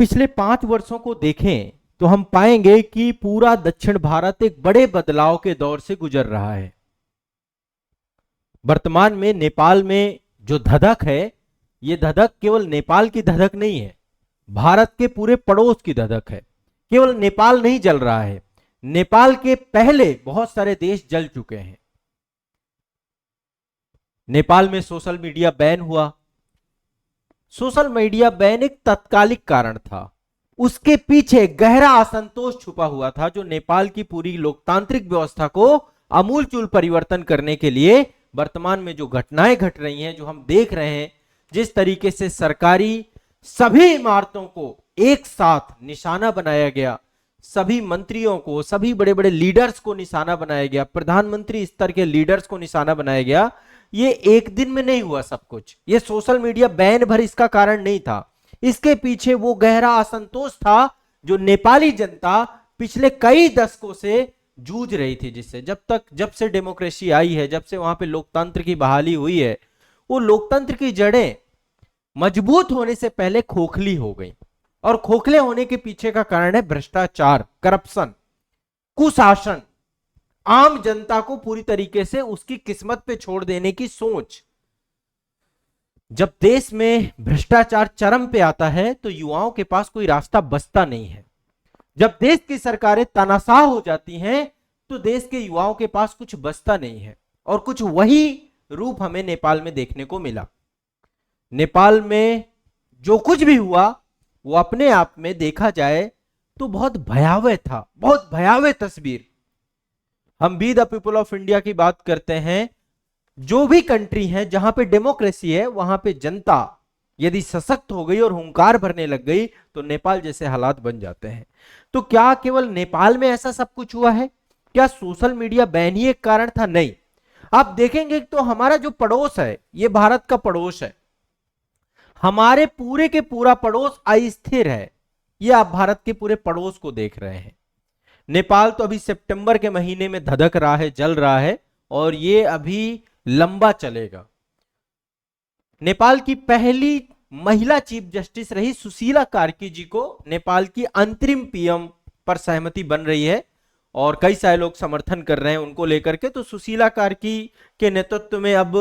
पिछले 5 वर्षों को देखें तो हम पाएंगे कि पूरा दक्षिण भारत एक बड़े बदलाव के दौर से गुजर रहा है। वर्तमान में नेपाल में जो धधक है, यह धधक केवल नेपाल की धधक नहीं है, भारत के पूरे पड़ोस की धधक है। केवल नेपाल नहीं जल रहा है, नेपाल के पहले बहुत सारे देश जल चुके हैं। नेपाल में सोशल मीडिया बैन हुआ। सोशल मीडिया बैन एक तात्कालिक कारण था, उसके पीछे गहरा असंतोष छुपा हुआ था जो नेपाल की पूरी लोकतांत्रिक व्यवस्था को आमूलचूल परिवर्तन करने के लिए वर्तमान में जो घटनाएं घट रही हैं, जो हम देख रहे हैं, जिस तरीके से सरकारी सभी इमारतों को एक साथ निशाना बनाया गया, सभी मंत्रियों को, सभी बड़े बड़े लीडर्स को निशाना बनाया गया, प्रधानमंत्री स्तर के लीडर्स को निशाना बनाया गया। ये एक दिन में नहीं हुआ सब कुछ, ये सोशल मीडिया बैन भर इसका कारण नहीं था। इसके पीछे वो गहरा असंतोष था जो नेपाली जनता पिछले कई दशकों से जूझ रही थी, जिससे जब से डेमोक्रेसी आई है, जब से वहां पे लोकतंत्र की बहाली हुई है, वो लोकतंत्र की जड़ें मजबूत होने से पहले खोखली हो गई। और खोखले होने के पीछे का कारण है भ्रष्टाचार, करप्शन, कुशासन, आम जनता को पूरी तरीके से उसकी किस्मत पे छोड़ देने की सोच। जब देश में भ्रष्टाचार चरम पे आता है तो युवाओं के पास कोई रास्ता बचता नहीं है। जब देश की सरकारें तानाशाह हो जाती हैं तो देश के युवाओं के पास कुछ बचता नहीं है। और कुछ वही रूप हमें नेपाल में देखने को मिला। नेपाल में जो कुछ भी हुआ वो अपने आप में देखा जाए तो बहुत भयावह था, बहुत भयावह तस्वीर। हम we the people of India की बात करते हैं। जो भी कंट्री है जहां पे डेमोक्रेसी है, वहां पे जनता यदि सशक्त हो गई और हुंकार भरने लग गई तो नेपाल जैसे हालात बन जाते हैं। तो क्या केवल नेपाल में ऐसा सब कुछ हुआ है? क्या सोशल मीडिया बैन ही एक कारण था? नहीं। आप देखेंगे तो हमारा जो पड़ोस है, ये भारत का पड़ोस है, हमारे पूरे के पूरा पड़ोस अस्थिर है। ये आप भारत के पूरे पड़ोस को देख रहे हैं। नेपाल तो अभी सितंबर के महीने में धधक रहा है, जल रहा है, और ये अभी लंबा चलेगा। नेपाल की पहली महिला चीफ जस्टिस रही सुशीला कार्की जी को नेपाल की अंतरिम पीएम पर सहमति बन रही है और कई सारे लोग समर्थन कर रहे हैं उनको लेकर के। तो सुशीला कार्की के नेतृत्व में अब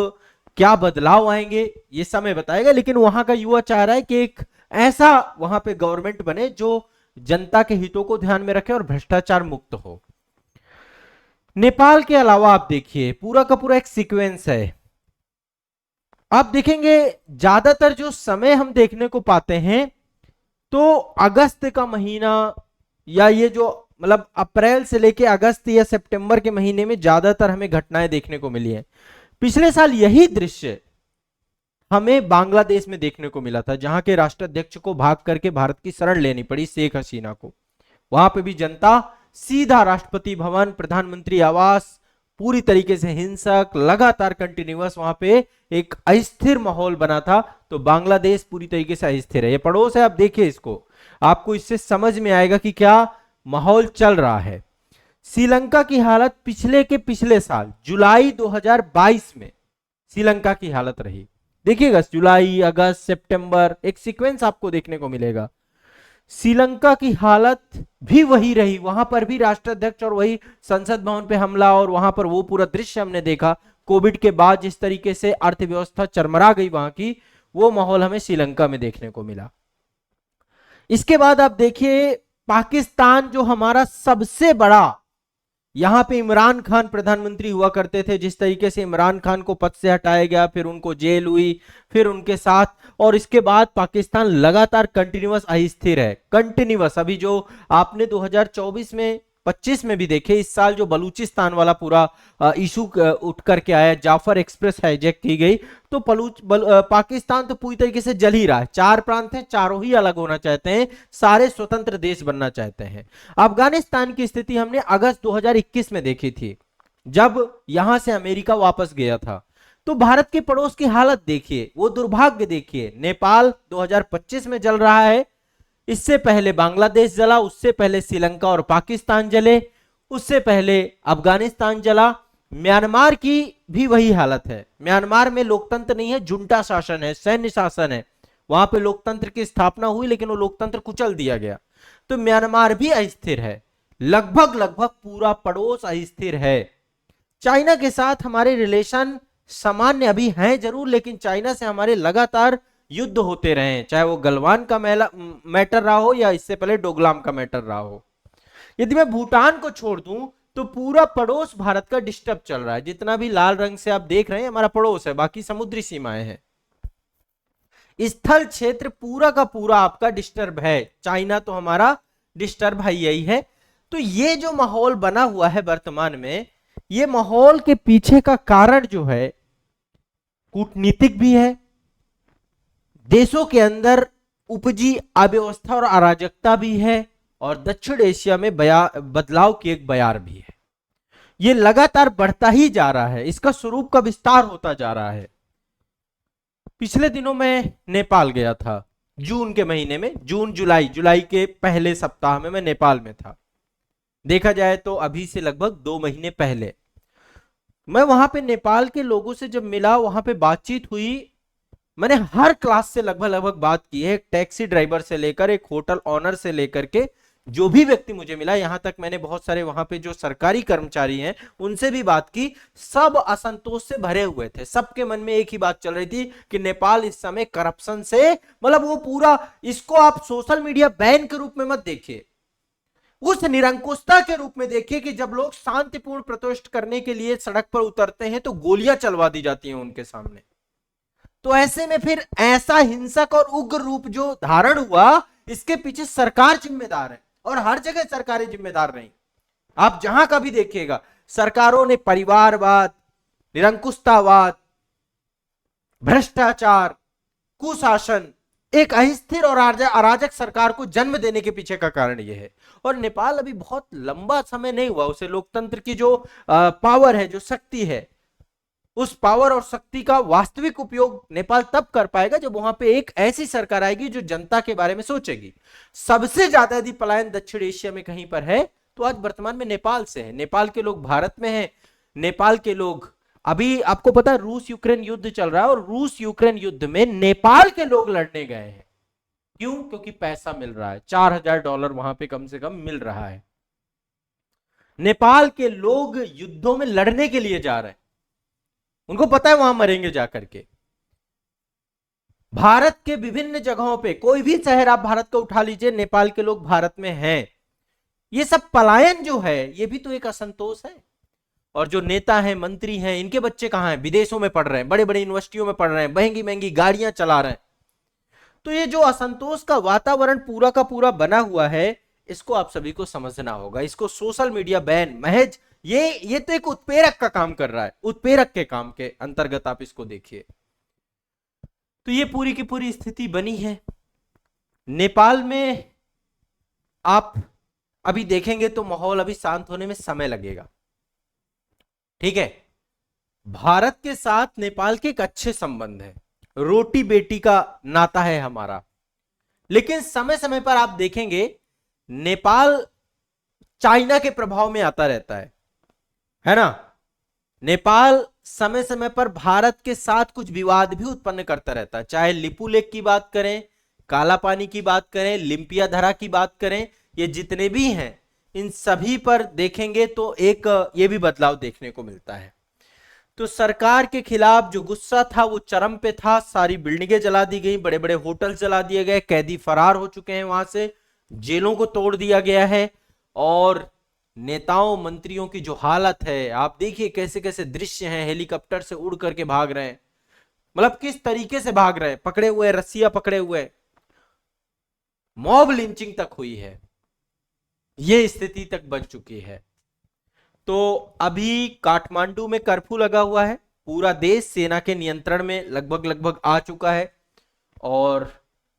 क्या बदलाव आएंगे ये समय बताएगा, लेकिन वहां का युवा चाह रहा है कि एक ऐसा वहां पे गवर्नमेंट बने जो जनता के हितों को ध्यान में रखे और भ्रष्टाचार मुक्त हो। नेपाल के अलावा आप देखिए पूरा का पूरा एक सीक्वेंस है। आप देखेंगे ज्यादातर जो समय हम देखने को पाते हैं तो अगस्त का महीना, या ये जो मतलब अप्रैल से लेके अगस्त या सितंबर के महीने में ज्यादातर हमें घटनाएं देखने को मिली है। पिछले साल यही दृश्य हमें बांग्लादेश में देखने को मिला था, जहां के राष्ट्राध्यक्ष को भाग करके भारत की शरण लेनी पड़ी, शेख हसीना को। वहां पे भी जनता सीधा राष्ट्रपति भवन, प्रधानमंत्री आवास, पूरी तरीके से हिंसक, लगातार कंटिन्यूअस वहां पे एक अस्थिर माहौल बना था। तो बांग्लादेश पूरी तरीके से अस्थिर है, ये पड़ोस है। आप देखिए इसको, आपको इससे समझ में आएगा कि क्या माहौल चल रहा है। श्रीलंका की हालत पिछले साल जुलाई 2022 में श्रीलंका की हालत रही। देखिएगा जुलाई, अगस्त, सितंबर, एक सीक्वेंस आपको देखने को मिलेगा। श्रीलंका की हालत भी वही रही, वहां पर भी राष्ट्राध्यक्ष और वही संसद भवन पे हमला, और वहां पर वो पूरा दृश्य हमने देखा। कोविड के बाद जिस तरीके से अर्थव्यवस्था चरमरा गई वहां की, वो माहौल हमें श्रीलंका में देखने को मिला। इसके बाद आप देखिए पाकिस्तान, जो हमारा सबसे बड़ा, यहां पे इमरान खान प्रधानमंत्री हुआ करते थे, जिस तरीके से इमरान खान को पद से हटाया गया, फिर उनको जेल हुई, फिर उनके साथ, और इसके बाद पाकिस्तान लगातार कंटिन्यूअस अस्थिर है, कंटिन्यूअस। अभी जो आपने 2024 में 25 में भी देखे, इस साल जो बलूचिस्तान वाला पूरा इशू उठ करके आया, जाफर एक्सप्रेस हाईजैक की गई, तो पाकिस्तान तो पूरी तरीके से जल ही रहा है। 4 प्रांत हैं, चारों ही अलग होना चाहते हैं, सारे स्वतंत्र देश बनना चाहते हैं। अफगानिस्तान की स्थिति हमने अगस्त 2021 में देखी थी, जब यहां से अमेरिका वापस गया था। तो भारत के पड़ोस की हालत देखिए, वो दुर्भाग्य देखिए। नेपाल 2025 में जल रहा है, इससे पहले बांग्लादेश जला, उससे पहले श्रीलंका और पाकिस्तान जले, उससे पहले अफगानिस्तान जला। म्यांमार की भी वही हालत है। म्यांमार में लोकतंत्र नहीं है, जुंटा शासन है, सैन्य शासन है। वहां पे लोकतंत्र की स्थापना हुई, लेकिन वो लोकतंत्र कुचल दिया गया। तो म्यांमार भी अस्थिर है, लगभग लगभग पूरा पड़ोस अस्थिर है। चाइना के साथ हमारे रिलेशन सामान्य अभी हैं जरूर, लेकिन चाइना से हमारे लगातार युद्ध होते रहे हैं, चाहे वो गलवान का मैटर रहा हो या इससे पहले डोकलाम का मैटर रहा हो। यदि मैं भूटान को छोड़ दूं तो पूरा पड़ोस भारत का डिस्टर्ब चल रहा है। जितना भी लाल रंग से आप देख रहे हैं हमारा पड़ोस है, बाकी समुद्री सीमाएं हैं। स्थल क्षेत्र पूरा का पूरा आपका डिस्टर्ब है। चाइना तो हमारा डिस्टर्ब है यही है। तो ये जो माहौल बना हुआ है वर्तमान में, ये माहौल के पीछे का कारण जो है कूटनीतिक भी है, देशों के अंदर उपजी अव्यवस्था और अराजकता भी है, और दक्षिण एशिया में बदलाव की एक बयार भी है। ये लगातार बढ़ता ही जा रहा है, इसका स्वरूप का विस्तार होता जा रहा है। पिछले दिनों में नेपाल गया था, जून के महीने में, जुलाई के पहले सप्ताह में मैं नेपाल में था। देखा जाए तो अभी से लगभग 2 महीने पहले मैं वहां पे नेपाल के लोगों से जब मिला, वहां पे बातचीत हुई, मैंने हर क्लास से लगभग लगभग बात की है, एक टैक्सी ड्राइवर से लेकर एक होटल ऑनर से लेकर के जो भी व्यक्ति मुझे मिला, यहां तक मैंने बहुत सारे वहां पे जो सरकारी कर्मचारी हैं उनसे भी बात की। सब असंतोष से भरे हुए थे, सबके मन में एक ही बात चल रही थी कि नेपाल इस समय करप्शन से, मतलब वो पूरा, इसको आप सोशल मीडिया बैन के रूप में मत देखिए, उस निरंकुशता के रूप में देखिए कि जब लोग शांतिपूर्ण प्रोटेस्ट करने के लिए सड़क पर उतरते हैं तो गोलियां चलवा दी जाती हैं उनके सामने। तो ऐसे में फिर ऐसा हिंसक और उग्र रूप जो धारण हुआ, इसके पीछे सरकार जिम्मेदार है, और हर जगह सरकारें जिम्मेदार नहीं। आप जहां का भी देखिएगा, सरकारों ने परिवारवाद, निरंकुशतावाद, भ्रष्टाचार, कुशासन, एक अस्थिर और अराजक सरकार को जन्म देने के पीछे का कारण यह है। और नेपाल अभी बहुत लंबा समय नहीं हुआ, उसे लोकतंत्र की जो पावर है, जो शक्ति है, उस पावर और शक्ति का वास्तविक उपयोग नेपाल तब कर पाएगा जब वहां पे एक ऐसी सरकार आएगी जो जनता के बारे में सोचेगी। सबसे ज्यादा यदि पलायन दक्षिण एशिया में कहीं पर है तो आज वर्तमान में नेपाल से है। नेपाल के लोग भारत में हैं, नेपाल के लोग, अभी आपको पता है रूस यूक्रेन युद्ध चल रहा है, और रूस यूक्रेन युद्ध में नेपाल के लोग लड़ने गए हैं। क्यों? क्योंकि पैसा मिल रहा है, $4000 वहां पे कम से कम मिल रहा है। नेपाल के लोग युद्धों में लड़ने के लिए जा रहे हैं, उनको पता है वहां मरेंगे जाकर के। भारत के विभिन्न जगहों पे, कोई भी शहर आप भारत का उठा लीजिए, नेपाल के लोग भारत में हैं। ये सब पलायन जो है, ये भी तो एक असंतोष है। और जो नेता हैं, मंत्री हैं, इनके बच्चे कहां हैं? विदेशों में पढ़ रहे हैं, बड़े बड़े यूनिवर्सिटियों में पढ़ रहे हैं, महंगी महंगी गाड़ियां चला रहे हैं। तो ये जो असंतोष का वातावरण पूरा का पूरा बना हुआ है, इसको आप सभी को समझना होगा। इसको सोशल मीडिया बैन महज ये तो एक उत्प्रेरक का काम कर रहा है, उत्प्रेरक के काम के अंतर्गत आप इसको देखिए। तो ये पूरी की पूरी स्थिति बनी है नेपाल में। आप अभी देखेंगे तो माहौल अभी शांत होने में समय लगेगा, ठीक है। भारत के साथ नेपाल के एक अच्छे संबंध है, रोटी बेटी का नाता है हमारा, लेकिन समय समय पर आप देखेंगे नेपाल चाइना के प्रभाव में आता रहता है ना। नेपाल समय समय पर भारत के साथ कुछ विवाद भी उत्पन्न करता रहता है, चाहे लिपू लेक की बात करें, काला पानी की बात करें, लिम्पिया धरा की बात करें, ये जितने भी हैं इन सभी पर देखेंगे तो एक ये भी बदलाव देखने को मिलता है। तो सरकार के खिलाफ जो गुस्सा था वो चरम पे था, सारी बिल्डिंगें जला दी गई, बड़े बड़े होटल जला दिए गए, कैदी फरार हो चुके हैं वहां से, जेलों को तोड़ दिया गया है, और नेताओं मंत्रियों की जो हालत है आप देखिए, कैसे कैसे दृश्य हैं, हेलीकॉप्टर से उड़ करके भाग रहे हैं, मतलब किस तरीके से भाग रहे हैं, पकड़े हुए, रस्सियां पकड़े हुए, मॉब लिंचिंग तक हुई है, ये स्थिति तक बच चुकी है। तो अभी काठमांडू में कर्फ्यू लगा हुआ है, पूरा देश सेना के नियंत्रण में लगभग आ चुका है, और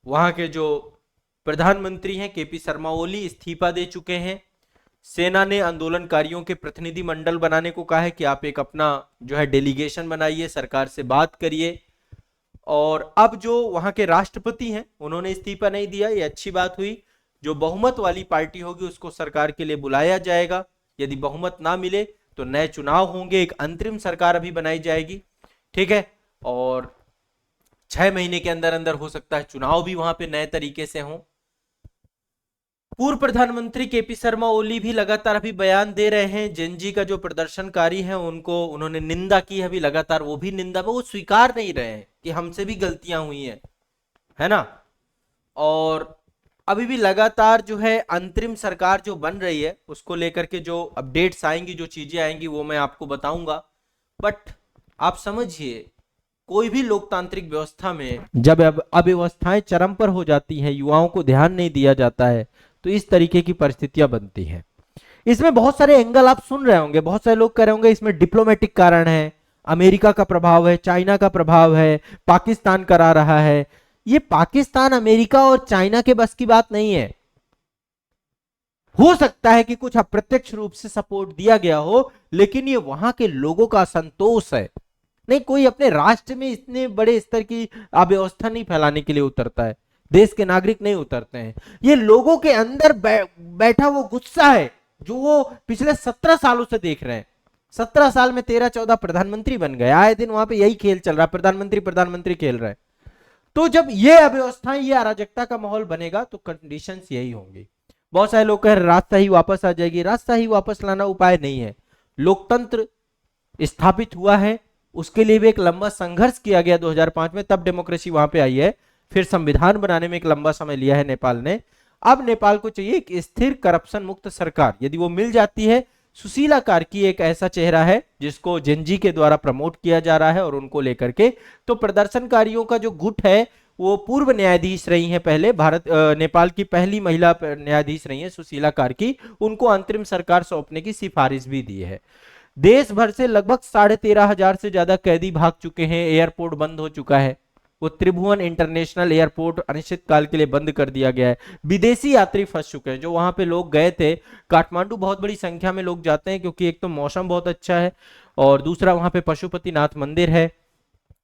वहां के जो प्रधानमंत्री हैं केपी शर्मा ओली इस्तीफा दे चुके हैं। सेना ने आंदोलनकारियों के प्रतिनिधि मंडल बनाने को कहा है कि आप एक अपना जो है डेलीगेशन बनाइए, सरकार से बात करिए। और अब जो वहां के राष्ट्रपति हैं उन्होंने इस्तीफा नहीं दिया, ये अच्छी बात हुई। जो बहुमत वाली पार्टी होगी उसको सरकार के लिए बुलाया जाएगा, यदि बहुमत ना मिले तो नए चुनाव होंगे, एक अंतरिम सरकार अभी बनाई जाएगी, ठीक है। और 6 महीने के अंदर अंदर हो सकता है चुनाव भी वहां पे नए तरीके से हो। पूर्व प्रधानमंत्री केपी शर्मा ओली भी लगातार अभी बयान दे रहे हैं, जेनजी का जो प्रदर्शनकारी है उनको उन्होंने निंदा की है अभी लगातार, वो भी निंदा में वो स्वीकार नहीं रहे हैं कि हमसे भी गलतियां हुई हैं, है ना। और अभी भी लगातार जो है अंतरिम सरकार जो बन रही है उसको लेकर के जो अपडेट्स आएंगी, जो चीजें आएंगी वो मैं आपको बताऊंगा। बट आप समझिए, कोई भी लोकतांत्रिक व्यवस्था में जब अव्यवस्थाएं चरम पर हो जाती हैं, युवाओं को ध्यान नहीं दिया जाता है, तो इस तरीके की परिस्थितियां बनती हैं। इसमें बहुत सारे एंगल आप सुन रहे होंगे, बहुत सारे लोग कह रहे होंगे इसमें डिप्लोमेटिक कारण है, अमेरिका का प्रभाव है, चाइना का प्रभाव है, पाकिस्तान करा रहा है। ये पाकिस्तान, अमेरिका और चाइना के बस की बात नहीं है। हो सकता है कि कुछ अप्रत्यक्ष रूप से सपोर्ट दिया गया हो, लेकिन ये वहां के लोगों का असंतोष है। नहीं, कोई अपने राष्ट्र में इतने बड़े स्तर की अव्यवस्था नहीं फैलाने के लिए उतरता है, देश के नागरिक नहीं उतरते हैं। ये लोगों के अंदर बैठा वो गुस्सा है जो वो पिछले 17 सालों से देख रहे हैं। 17 साल में 13-14 प्रधानमंत्री बन गए, आए दिन वहां पे यही खेल चल रहा है, प्रधानमंत्री प्रधानमंत्री खेल रहे हैं। तो जब ये अव्यवस्थाएं, ये अराजकता का माहौल बनेगा तो कंडीशंस यही होंगी। बहुत सारे लोग कह रहे राजशाही वापस आ जाएगी, राजशाही वापस लाना उपाय नहीं है। लोकतंत्र स्थापित हुआ है, उसके लिए भी एक लंबा संघर्ष किया गया 2005 में, तब डेमोक्रेसी वहां पे आई है। फिर संविधान बनाने में एक लंबा समय लिया है नेपाल ने। अब नेपाल को चाहिए एक स्थिर करप्शन मुक्त सरकार, यदि वो मिल जाती है। सुशीला कार्की एक ऐसा चेहरा है जिसको जेनजी के द्वारा प्रमोट किया जा रहा है और उनको लेकर के तो प्रदर्शनकारियों का जो गुट है, वो पूर्व न्यायाधीश रही हैं, पहले नेपाल की पहली महिला न्यायाधीश रही हैं सुशीला कार्की, उनको अंतरिम सरकार सौंपने की सिफारिश भी दी है। देश भर से लगभग 13,500 से ज्यादा कैदी भाग चुके हैं, एयरपोर्ट बंद हो चुका है। वो त्रिभुवन इंटरनेशनल एयरपोर्ट अनिश्चित काल के लिए बंद कर दिया गया है। विदेशी यात्री फंस चुके हैं, जो वहां पे लोग गए थे। काठमांडू बहुत बड़ी संख्या में लोग जाते हैं क्योंकि एक तो मौसम बहुत अच्छा है और दूसरा वहां पे पशुपतिनाथ मंदिर है,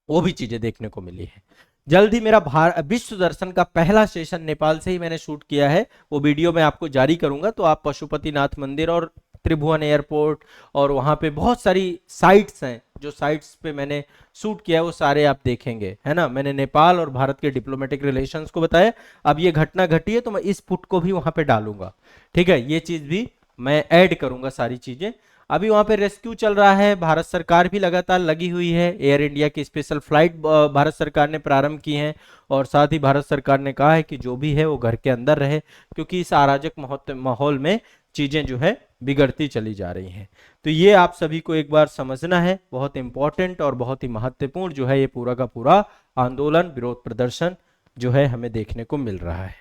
वो भी चीजें देखने को मिली है। जल्द ही मेरा विश्व दर्शन का पहला सेशन नेपाल से ही मैंने शूट किया है, वो वीडियो मैं आपको जारी करूंगा, तो आप पशुपतिनाथ मंदिर और त्रिभुवन एयरपोर्ट और वहां पे बहुत सारी साइट्स हैं, जो साइट्स पे मैंने शूट किया है वो सारे आप देखेंगे, है ना। मैंने नेपाल और भारत के डिप्लोमेटिक रिलेशंस को बताया। अब ये घटना घटी है तो मैं इस फुट को भी वहां पे डालूंगा, ठीक है, ये चीज भी मैं ऐड करूंगा, सारी चीजें। अभी वहां पे रेस्क्यू चल रहा है, भारत सरकार भी लगातार लगी हुई है, एयर इंडिया की स्पेशल फ्लाइट भारत सरकार ने प्रारंभ की है और साथ ही भारत सरकार ने कहा है कि जो भी है वो घर के अंदर रहे, क्योंकि इस अराजक माहौल में चीजें जो है बिगड़ती चली जा रही हैं। तो ये आप सभी को एक बार समझना है, बहुत इंपॉर्टेंट और बहुत ही महत्वपूर्ण जो है ये पूरा का पूरा आंदोलन, विरोध प्रदर्शन जो है हमें देखने को मिल रहा है।